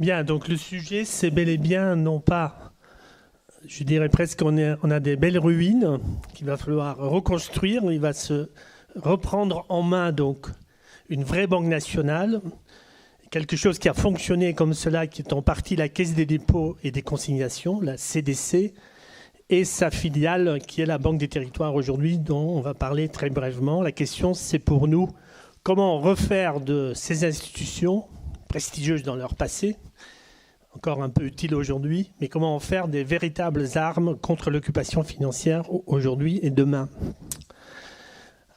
Bien, donc le sujet, c'est bel et bien, non pas, je dirais presque on a des belles ruines qu'il va falloir reconstruire. Il va se reprendre en main donc une vraie banque nationale, quelque chose qui a fonctionné comme cela, qui est en partie la Caisse des dépôts et des consignations, la CDC, et sa filiale qui est la Banque des territoires aujourd'hui, dont on va parler très brièvement. La question, c'est pour nous, comment refaire de ces institutions prestigieuses dans leur passé, encore un peu utiles aujourd'hui, mais comment en faire des véritables armes contre l'occupation financière aujourd'hui et demain.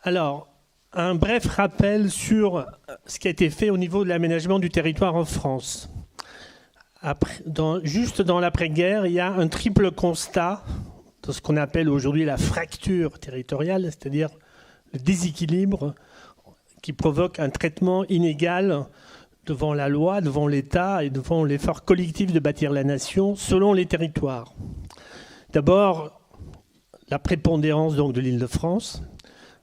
Alors, un bref rappel sur ce qui a été fait au niveau de l'aménagement du territoire en France. Juste dans l'après-guerre, il y a un triple constat de ce qu'on appelle aujourd'hui la fracture territoriale, c'est-à-dire le déséquilibre qui provoque un traitement inégal devant la loi, devant l'État et devant l'effort collectif de bâtir la nation selon les territoires. D'abord, la prépondérance donc, de l'Île-de-France,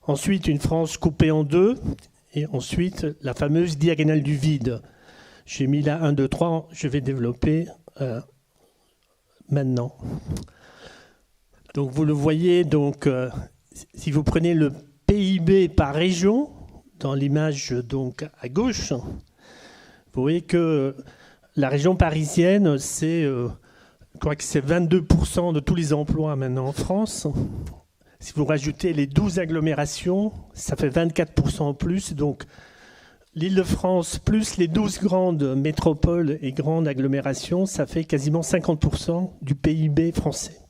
ensuite une France coupée en deux, et ensuite la fameuse diagonale du vide. J'ai mis là 1, 2, 3, je vais développer maintenant. Donc vous le voyez, donc, si vous prenez le PIB par région, dans l'image donc à gauche, vous voyez que la région parisienne, je crois que c'est 22% de tous les emplois maintenant en France. Si vous rajoutez les 12 agglomérations, ça fait 24% en plus. Donc l'Île-de-France plus les 12 grandes métropoles et grandes agglomérations, ça fait quasiment 50% du PIB français.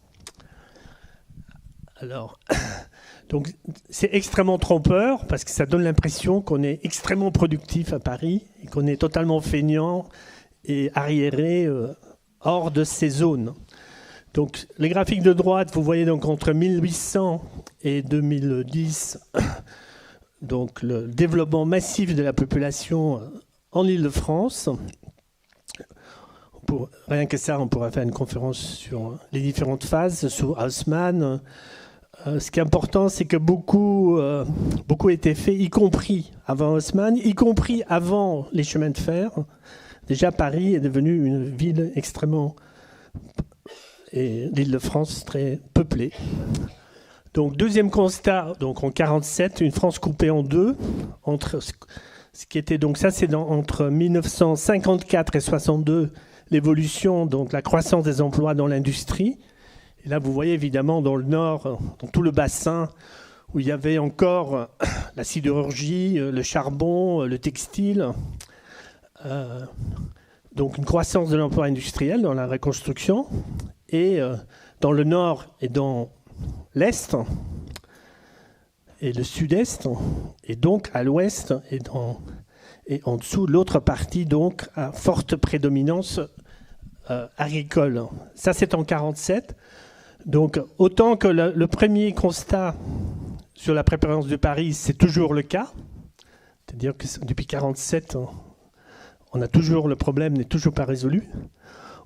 Alors, donc c'est extrêmement trompeur parce que ça donne l'impression qu'on est extrêmement productif à Paris et qu'on est totalement feignant et arriéré hors de ces zones. Donc les graphiques de droite, vous voyez donc entre 1800 et 2010, donc le développement massif de la population en Île-de-France. Rien que ça, on pourrait faire une conférence sur les différentes phases, sur Haussmann. Ce qui est important, c'est que beaucoup a été fait, y compris avant Haussmann, y compris avant les chemins de fer. Déjà, Paris est devenu une ville extrêmement... et l'Île-de-France très peuplée. Donc, deuxième constat, donc en 1947, une France coupée en deux, entre ce qui était donc ça, c'est entre 1954 et 62, l'évolution, donc la croissance des emplois dans l'industrie. Et là, vous voyez évidemment dans le nord, dans tout le bassin, où il y avait encore la sidérurgie, le charbon, le textile. Donc une croissance de l'emploi industriel dans la reconstruction. Et dans le nord et dans l'est et le sud-est, et donc à l'ouest et en dessous l'autre partie, donc à forte prédominance agricole. Ça, c'est en 1947. Donc, autant que le premier constat sur la prépondérance de Paris, c'est toujours le cas. C'est-à-dire que depuis 1947, on a toujours le problème, n'est toujours pas résolu.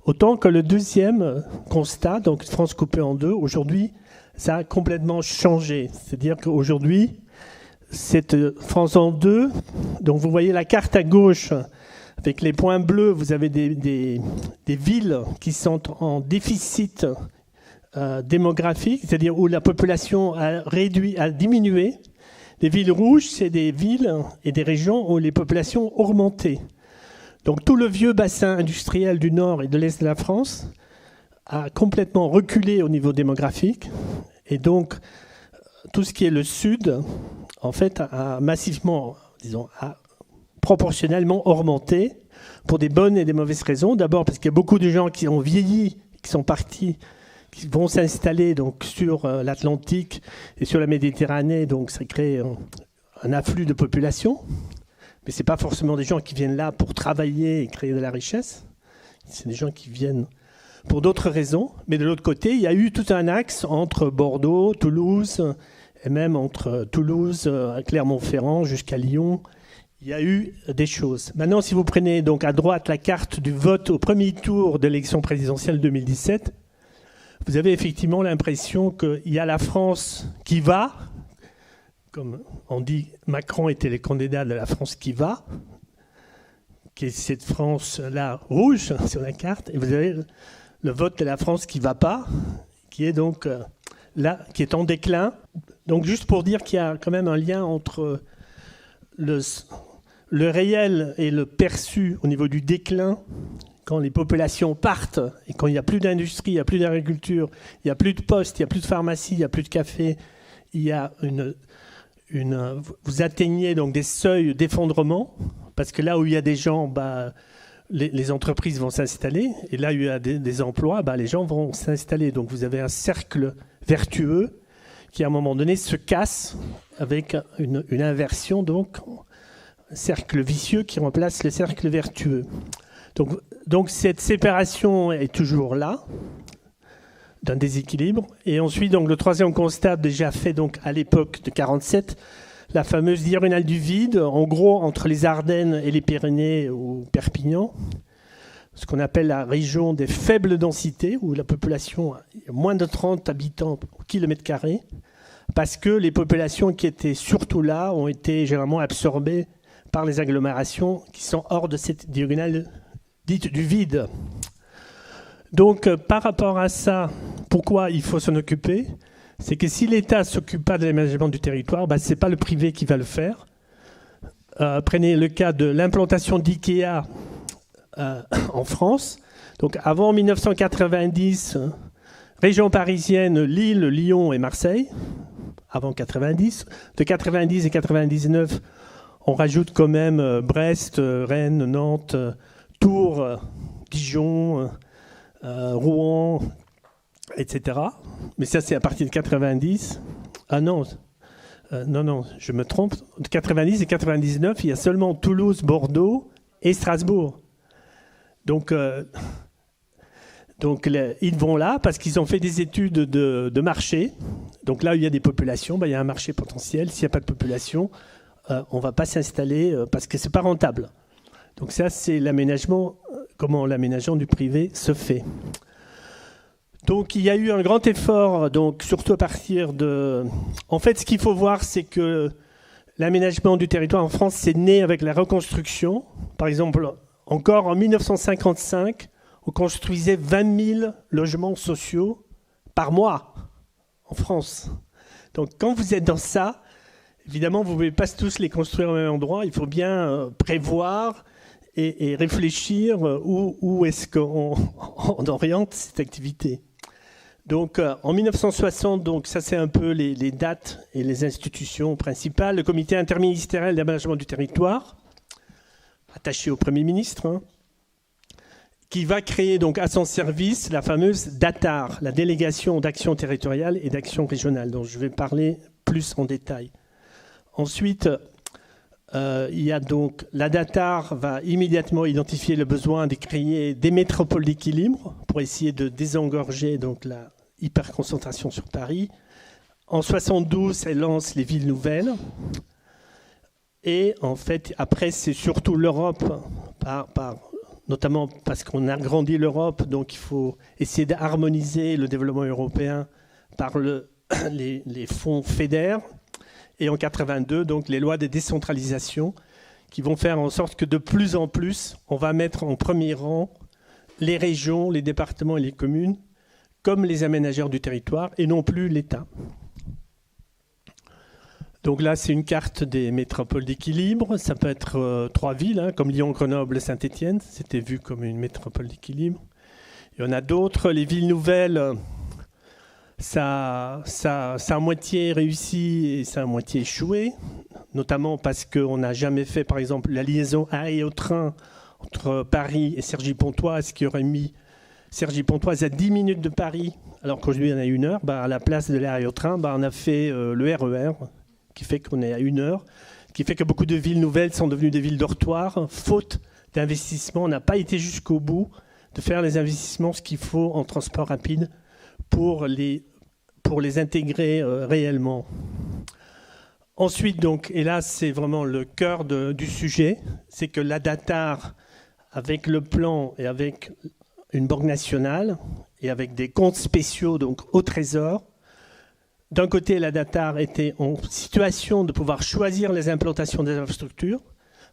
Autant que le deuxième constat, donc France coupée en deux, aujourd'hui, ça a complètement changé. C'est-à-dire qu'aujourd'hui, cette France en deux, donc vous voyez la carte à gauche, avec les points bleus, vous avez des villes qui sont en déficit démographique, c'est-à-dire où la population a diminué. Les villes rouges, c'est des villes et des régions où les populations ont augmenté. Donc tout le vieux bassin industriel du nord et de l'est de la France a complètement reculé au niveau démographique. Et donc tout ce qui est le sud, en fait, a massivement, a proportionnellement augmenté pour des bonnes et des mauvaises raisons. D'abord parce qu'il y a beaucoup de gens qui ont vieilli, qui sont partis, qui vont s'installer donc sur l'Atlantique et sur la Méditerranée, donc ça crée un afflux de population. Mais ce n'est pas forcément des gens qui viennent là pour travailler et créer de la richesse. C'est des gens qui viennent pour d'autres raisons. Mais de l'autre côté, il y a eu tout un axe entre Bordeaux, Toulouse, et même entre Toulouse, Clermont-Ferrand jusqu'à Lyon. Il y a eu des choses. Maintenant, si vous prenez donc à droite la carte du vote au premier tour de l'élection présidentielle 2017, vous avez effectivement l'impression qu'il y a la France qui va, comme on dit, Macron était le candidat de la France qui va, qui est cette France-là rouge sur la carte, et vous avez le vote de la France qui ne va pas, qui est donc là, qui est en déclin. Donc juste pour dire qu'il y a quand même un lien entre le réel et le perçu au niveau du déclin, quand les populations partent et quand il n'y a plus d'industrie, il n'y a plus d'agriculture, il n'y a plus de postes, il n'y a plus de pharmacie, il n'y a plus de café, il y a vous atteignez donc des seuils d'effondrement, parce que là où il y a des gens, les entreprises vont s'installer, et là où il y a des emplois, les gens vont s'installer. Donc vous avez un cercle vertueux qui à un moment donné se casse avec une inversion, donc un cercle vicieux qui remplace le cercle vertueux. Donc cette séparation est toujours là, d'un déséquilibre. Et ensuite, donc, le troisième constat déjà fait donc, à l'époque de 1947, la fameuse diagonale du vide, en gros entre les Ardennes et les Pyrénées ou Perpignan, ce qu'on appelle la région des faibles densités, où la population a moins de 30 habitants au kilomètre carré, parce que les populations qui étaient surtout là ont été généralement absorbées par les agglomérations qui sont hors de cette diagonale dite du vide. Donc, par rapport à ça, pourquoi il faut s'en occuper? C'est que si l'État ne s'occupe pas de l'aménagement du territoire, ce n'est pas le privé qui va le faire. Prenez le cas de l'implantation d'IKEA en France. Donc, avant 1990, région parisienne, Lille, Lyon et Marseille. Avant 90. De 90 et 99, on rajoute quand même Brest, Rennes, Nantes, Tours, Dijon... Rouen, etc. Mais ça, c'est à partir de 90. Ah non, non, je me trompe. De 90 et 99, il y a seulement Toulouse, Bordeaux et Strasbourg. Donc ils vont là parce qu'ils ont fait des études de marché. Donc là où il y a des populations, il y a un marché potentiel. S'il n'y a pas de population, on ne va pas s'installer parce que ce n'est pas rentable. Donc ça, c'est l'aménagement, comment l'aménagement du privé se fait. Donc il y a eu un grand effort, donc surtout à partir de... En fait, ce qu'il faut voir, c'est que l'aménagement du territoire en France, c'est né avec la reconstruction. Par exemple, encore en 1955, on construisait 20 000 logements sociaux par mois en France. Donc quand vous êtes dans ça, évidemment, vous ne pouvez pas tous les construire au même endroit. Il faut bien prévoir et réfléchir où est-ce qu'on oriente cette activité. Donc en 1960, donc, ça c'est un peu les dates et les institutions principales. Le comité interministériel d'aménagement du territoire, attaché au Premier ministre, qui va créer donc à son service la fameuse DATAR, la délégation d'action territoriale et d'action régionale, dont je vais parler plus en détail. Ensuite, il y a donc la DATAR va immédiatement identifier le besoin de créer des métropoles d'équilibre pour essayer de désengorger donc la hyperconcentration sur Paris. En 72, elle lance les villes nouvelles. Et en fait, après, c'est surtout l'Europe, notamment parce qu'on a agrandi l'Europe, donc il faut essayer d'harmoniser le développement européen par les fonds FEDER. Et en 82, donc les lois de décentralisation qui vont faire en sorte que de plus en plus, on va mettre en premier rang les régions, les départements et les communes comme les aménageurs du territoire et non plus l'État. Donc là, c'est une carte des métropoles d'équilibre. Ça peut être 3 villes, comme Lyon, Grenoble, Saint-Étienne. C'était vu comme une métropole d'équilibre. Il y en a d'autres. Les villes nouvelles... Ça a moitié réussi et ça a moitié échoué, notamment parce qu'on n'a jamais fait, par exemple, la liaison arrêt au train entre Paris et Cergy-Pontoise, qui aurait mis Cergy-Pontoise à 10 minutes de Paris, alors qu'aujourd'hui il y en a 1 heure. À la place de l'arrêt au train, on a fait le RER, qui fait qu'on est à 1 heure, qui fait que beaucoup de villes nouvelles sont devenues des villes dortoirs, faute d'investissement. On n'a pas été jusqu'au bout de faire les investissements, ce qu'il faut en transport rapide, pour les intégrer réellement. Ensuite, donc, et là, c'est vraiment le cœur du sujet, c'est que la DATAR, avec le plan et avec une banque nationale et avec des comptes spéciaux donc au Trésor, d'un côté, la DATAR était en situation de pouvoir choisir les implantations des infrastructures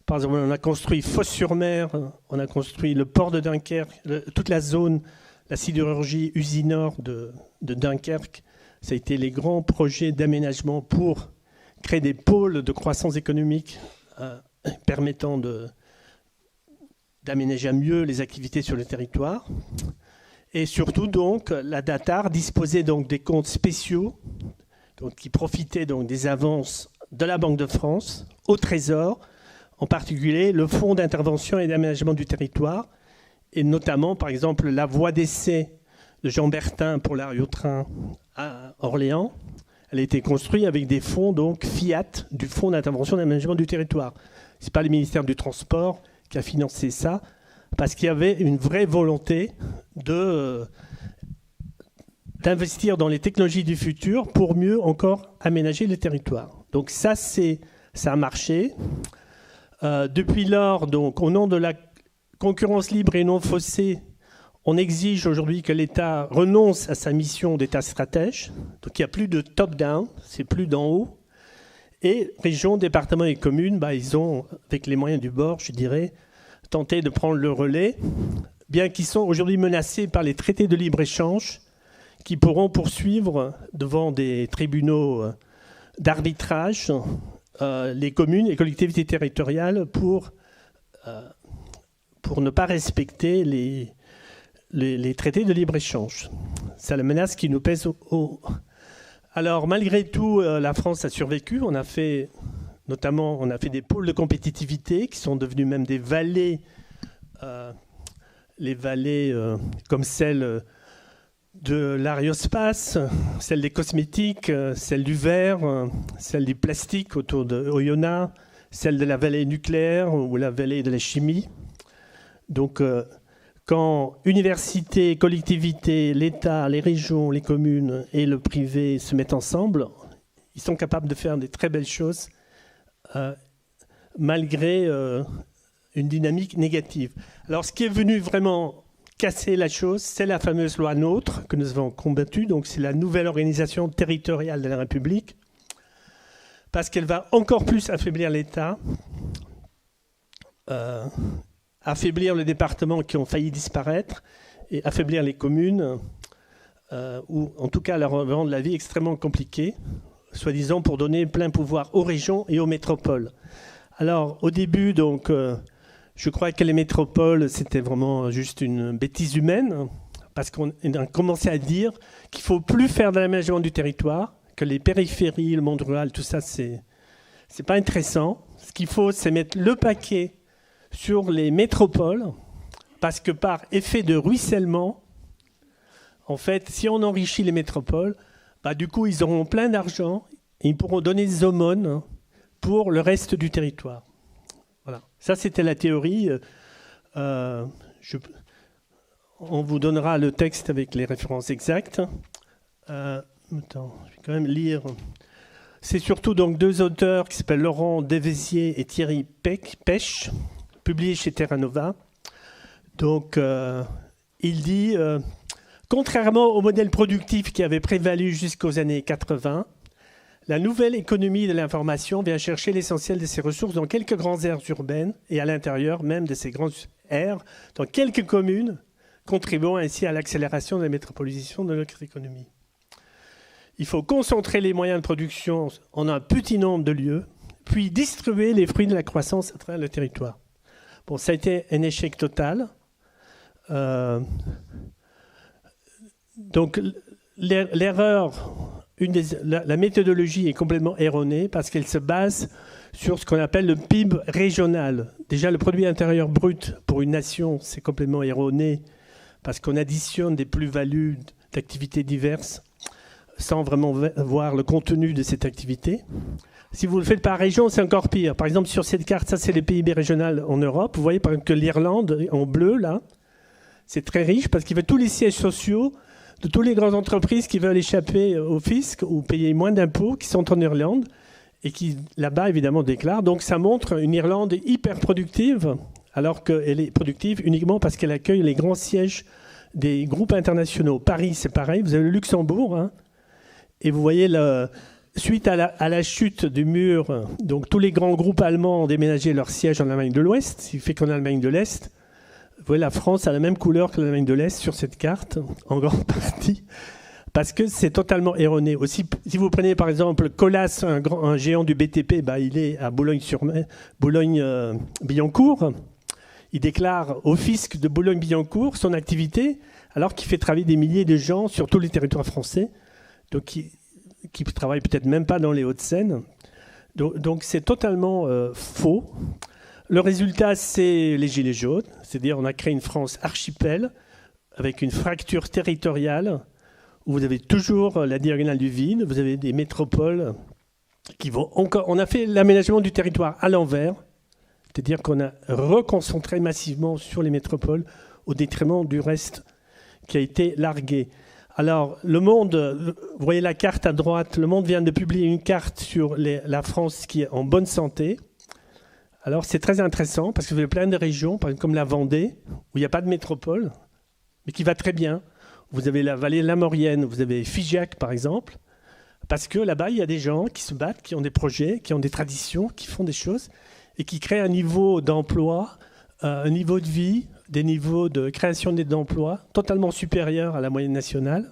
Par exemple, on a construit Fos-sur-Mer, on a construit le port de Dunkerque, toute la zone, la sidérurgie Usinor de Dunkerque. Ça a été les grands projets d'aménagement pour créer des pôles de croissance économique permettant d'aménager à mieux les activités sur le territoire. Et surtout, donc, la DATAR disposait donc des comptes spéciaux donc, qui profitaient donc, des avances de la Banque de France au Trésor, en particulier le Fonds d'intervention et d'aménagement du territoire, et notamment, par exemple, la voie d'essai de Jean Bertin pour l'arrêt au train à Orléans. Elle a été construite avec des fonds donc, Fiat, du Fonds d'intervention et d'aménagement du territoire. Ce n'est pas le ministère du Transport qui a financé ça, parce qu'il y avait une vraie volonté d'investir dans les technologies du futur pour mieux encore aménager le territoire. Donc ça a marché. Depuis lors, donc, au nom de la concurrence libre et non faussée, on exige aujourd'hui que l'État renonce à sa mission d'État stratège. Donc il n'y a plus de top-down, c'est plus d'en haut. Et régions, départements et communes, ils ont, avec les moyens du bord, je dirais, tenté de prendre le relais, bien qu'ils sont aujourd'hui menacés par les traités de libre-échange qui pourront poursuivre devant des tribunaux d'arbitrage les communes et collectivités territoriales pour ne pas respecter les traités de libre-échange. C'est la menace qui nous pèse Alors, malgré tout, la France a survécu. On a fait des pôles de compétitivité qui sont devenus même des vallées, les vallées comme celle de l'aérospace, celle des cosmétiques, celle du verre, celle du plastique autour de Oyonnax, celle de la vallée nucléaire ou la vallée de la chimie. Donc, quand universités, collectivités, l'État, les régions, les communes et le privé se mettent ensemble, ils sont capables de faire des très belles choses malgré une dynamique négative. Alors, ce qui est venu vraiment casser la chose, c'est la fameuse loi NOTRe que nous avons combattue. Donc, c'est la nouvelle organisation territoriale de la République, parce qu'elle va encore plus affaiblir l'État, affaiblir les départements qui ont failli disparaître et affaiblir les communes, ou en tout cas leur rendre la vie extrêmement compliquée, soi-disant pour donner plein pouvoir aux régions et aux métropoles. Alors, au début, donc, je crois que les métropoles, c'était vraiment juste une bêtise humaine, parce qu'on a commencé à dire qu'il ne faut plus faire de l'aménagement du territoire, que les périphéries, le monde rural, tout ça, c'est pas intéressant. Ce qu'il faut, c'est mettre le paquet sur les métropoles, parce que par effet de ruissellement, en fait, si on enrichit les métropoles, du coup, ils auront plein d'argent et ils pourront donner des aumônes pour le reste du territoire. Voilà. Ça, c'était la théorie. On vous donnera le texte avec les références exactes. Attends, je vais quand même lire. C'est surtout donc deux auteurs qui s'appellent Laurent Devézier et Thierry Pêche, publiés chez Terra Nova. Donc, il dit contrairement au modèle productif qui avait prévalu jusqu'aux années 80, la nouvelle économie de l'information vient chercher l'essentiel de ses ressources dans quelques grandes aires urbaines et à l'intérieur même de ces grandes aires, dans quelques communes, contribuant ainsi à l'accélération de la métropolisation de notre économie. Il faut concentrer les moyens de production en un petit nombre de lieux, puis distribuer les fruits de la croissance à travers le territoire. Bon, ça a été un échec total. Donc, l'erreur, la méthodologie est complètement erronée parce qu'elle se base sur ce qu'on appelle le PIB régional. Déjà, le produit intérieur brut pour une nation, c'est complètement erroné parce qu'on additionne des plus-values d'activités diverses sans vraiment voir le contenu de cette activité. Si vous le faites par région, c'est encore pire. Par exemple, sur cette carte, ça, c'est le PIB régional en Europe. Vous voyez par exemple que l'Irlande, en bleu, là, c'est très riche parce qu'il y a tous les sièges sociaux de toutes les grandes entreprises qui veulent échapper au fisc ou payer moins d'impôts, qui sont en Irlande et qui, là-bas, évidemment, déclarent. Donc, ça montre une Irlande hyper productive, alors qu'elle est productive uniquement parce qu'elle accueille les grands sièges des groupes internationaux. Paris, c'est pareil. Vous avez le Luxembourg, hein, et vous voyez suite à la chute du mur, donc tous les grands groupes allemands ont déménagé leur siège en Allemagne de l'Ouest, ce qui fait qu'en Allemagne de l'Est, vous voyez, la France a la même couleur que l'Allemagne de l'Est sur cette carte, en grande partie, parce que c'est totalement erroné. Aussi, si vous prenez par exemple Colas, un géant du BTP, il est à Boulogne-Billancourt. Il déclare au fisc de Boulogne-Billancourt son activité, alors qu'il fait travailler des milliers de gens sur tous les territoires français, donc qui ne travaillent peut-être même pas dans les Hauts-de-Seine. Donc c'est totalement faux. Le résultat, c'est les Gilets jaunes, c'est-à-dire on a créé une France archipel avec une fracture territoriale où vous avez toujours la diagonale du vide, vous avez des métropoles qui vont encore... On a fait l'aménagement du territoire à l'envers, c'est-à-dire qu'on a reconcentré massivement sur les métropoles au détriment du reste qui a été largué. Alors, Le Monde, vous voyez la carte à droite, Le Monde vient de publier une carte sur la France qui est en bonne santé. Alors, c'est très intéressant parce que vous avez plein de régions, par exemple comme la Vendée, où il n'y a pas de métropole, mais qui va très bien. Vous avez la vallée de la Maurienne, vous avez Figeac, par exemple, parce que là-bas, il y a des gens qui se battent, qui ont des projets, qui ont des traditions, qui font des choses et qui créent un niveau d'emploi, un niveau de vie, des niveaux de création d'emplois totalement supérieurs à la moyenne nationale,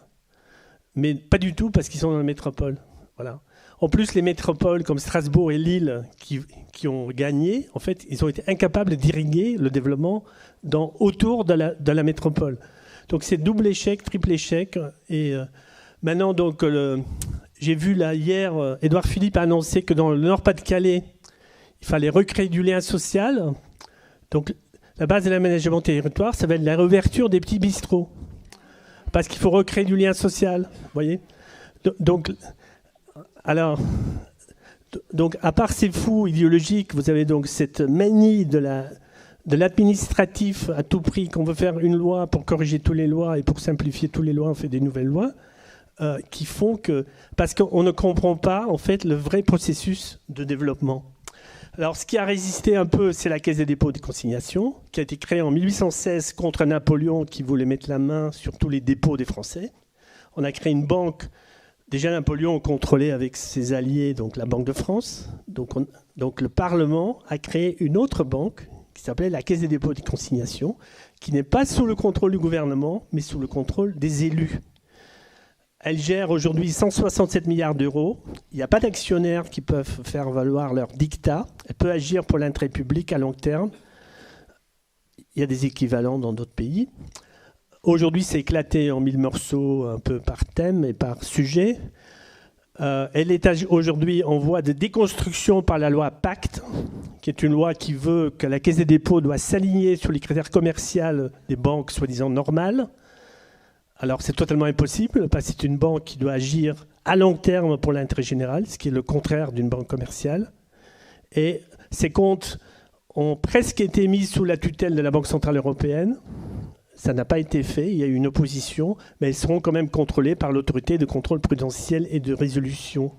mais pas du tout parce qu'ils sont dans la métropole. Voilà. En plus, les métropoles comme Strasbourg et Lille qui ont gagné, en fait, ils ont été incapables d'irriguer le développement autour de la métropole. Donc c'est double échec, triple échec. Et maintenant, donc, j'ai vu là hier, Édouard Philippe a annoncé que dans le Nord-Pas-de-Calais, il fallait recréer du lien social. Donc la base de l'aménagement territoire, ça va être la réouverture des petits bistrots. Parce qu'il faut recréer du lien social, vous voyez. Donc, à part ces fous idéologiques, vous avez donc cette manie de l'administratif à tout prix, qu'on veut faire une loi pour corriger toutes les lois et pour simplifier toutes les lois, on fait des nouvelles lois, qui font que... Parce qu'on ne comprend pas, en fait, le vrai processus de développement. Alors, ce qui a résisté un peu, c'est la Caisse des dépôts et des consignations, qui a été créée en 1816 contre Napoléon, qui voulait mettre la main sur tous les dépôts des Français. On a créé une banque. Déjà, Napoléon contrôlait avec ses alliés donc la Banque de France. Donc le Parlement a créé une autre banque qui s'appelait la Caisse des dépôts et des consignations, qui n'est pas sous le contrôle du gouvernement, mais sous le contrôle des élus. Elle gère aujourd'hui 167 milliards d'euros. Il n'y a pas d'actionnaires qui peuvent faire valoir leur dictat. Elle peut agir pour l'intérêt public à long terme. Il y a des équivalents dans d'autres pays. Aujourd'hui, c'est éclaté en 1000 morceaux, un peu par thème et par sujet. Elle est aujourd'hui en voie de déconstruction par la loi Pacte, qui est une loi qui veut que la Caisse des dépôts doit s'aligner sur les critères commerciaux des banques soi-disant normales. Alors, c'est totalement impossible, parce que c'est une banque qui doit agir à long terme pour l'intérêt général, ce qui est le contraire d'une banque commerciale. Et ces comptes ont presque été mis sous la tutelle de la Banque centrale européenne. Ça n'a pas été fait, il y a eu une opposition, mais elles seront quand même contrôlées par l'autorité de contrôle prudentiel et de résolution.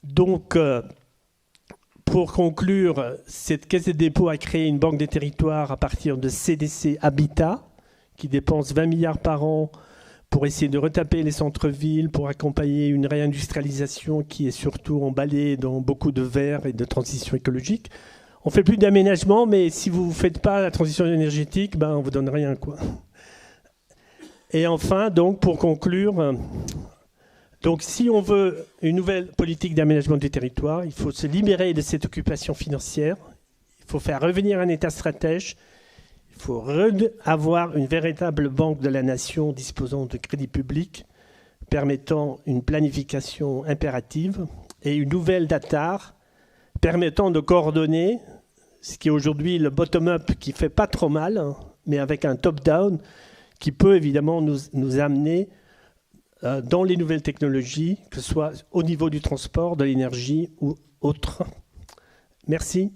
Donc, pour conclure, cette Caisse des dépôts a créé une banque des territoires à partir de CDC Habitat, qui dépense 20 milliards par an pour essayer de retaper les centres-villes, pour accompagner une réindustrialisation qui est surtout emballée dans beaucoup de verre et de transition écologique. On ne fait plus d'aménagement, mais si vous ne faites pas la transition énergétique, on ne vous donne rien, quoi. Et enfin, donc, pour conclure, donc, si on veut une nouvelle politique d'aménagement du territoire, il faut se libérer de cette occupation financière, il faut faire revenir un État stratège, il faut avoir une véritable banque de la nation disposant de crédits publics, permettant une planification impérative, et une nouvelle DATAR permettant de coordonner ce qui est aujourd'hui le bottom-up qui ne fait pas trop mal, mais avec un top-down qui peut évidemment nous amener dans les nouvelles technologies, que ce soit au niveau du transport, de l'énergie ou autre. Merci.